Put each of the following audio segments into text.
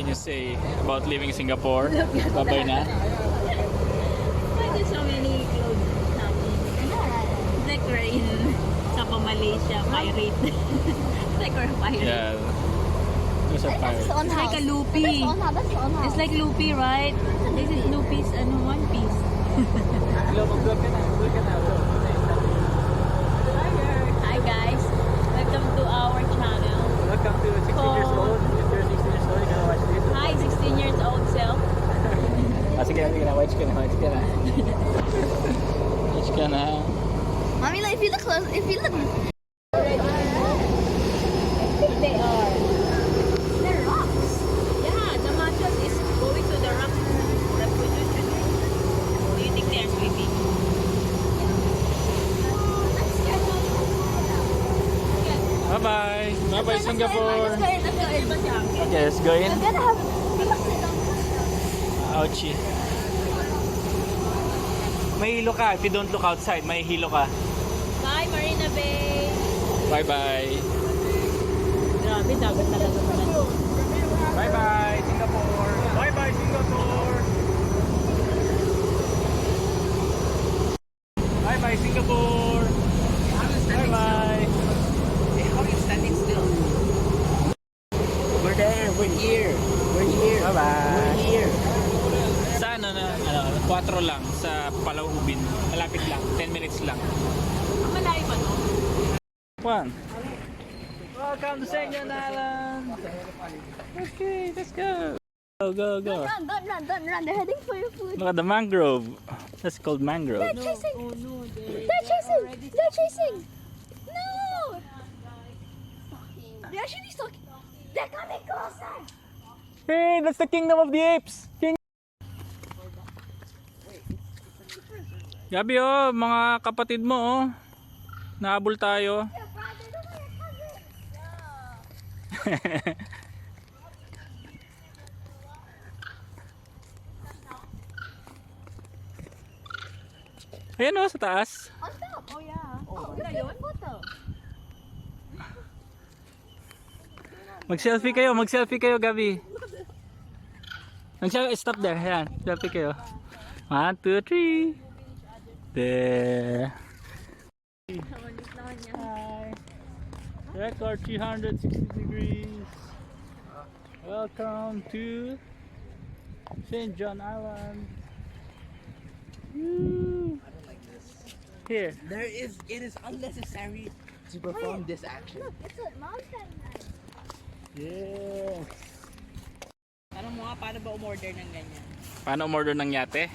can you say about leaving Singapore? Bye-bye na. Why there's so many clothes happening? It's like we're in Sabah, Malaysia, pirate. It's like we're a pirate. Yeah. Those are pirates. It's like a loopy. It's like loopy, right? This is loopy's one piece. Hi guys, welcome to our channel. Welcome to 16 years old. If you're 16 years old, you're gonna watch this. Hi, 16 years old self. Sige na. Watch ka na. Watch ka na. Mommy, like, if you look close, if you look, They are. they're rocks. Yeah, the mattress is going to the rock reproduction. Do you think they are swimming? Bye-bye. Bye-bye, Singapore. Let's go in. Okay, let's go in. I'm gonna have. We must sit down. Ouchie. May hilo ka. If you don't look outside, may hilo ka. Bye, Marina Bay. Bye-bye. Grabe, dagat talaga naman. Bye-bye, Singapore. Bye-bye, Singapore. Bye-bye, Singapore. Bye-bye. How are you standing still? We're there. We're here. We're here. Bye-bye. We're here. Sa ano na, 4 lang sa Palau Ubin. Malapit lang, 10 minutes lang. Ang malayo ba to? One. Welcome to St. John Island. Okay, let's go. Go. Don't run. They're heading for your food. Look at the mangrove. That's called mangrove. They're chasing. Oh no, They're chasing. No. They're actually stalking. They're coming closer. Hey, that's the Kingdom of the Apes. Gabi oh, mga kapatid mo oh. Nahabol tayo. Ayan oh, sa taas. On top. Oh yeah. Oh, look at your photo. Mag-selfie kayo, Gabi. Stop there. Ayan, selfie kayo. 1, 2, 3. There. Hi. Record 360 degrees. Welcome to St. John Island. Woo. Here. It is unnecessary to perform this action. Look, it's a mountain. Yes. Tanong mo nga, paano ba umorder ng ganyan? Paano umorder ng yate?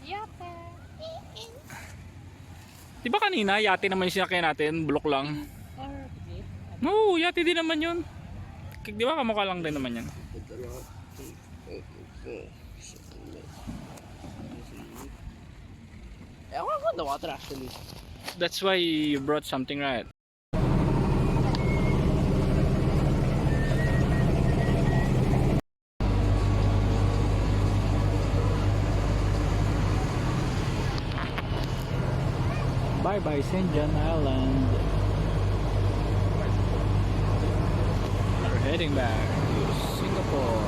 Yate. Di ba kanina yate naman siya kaya natin, bulok lang. Or, No, yate din naman yun. Di ba kamukha lang din naman yan? I want to go in the water actually. That's why you brought something, right? Bye-bye St. John Island. We're heading back to Singapore.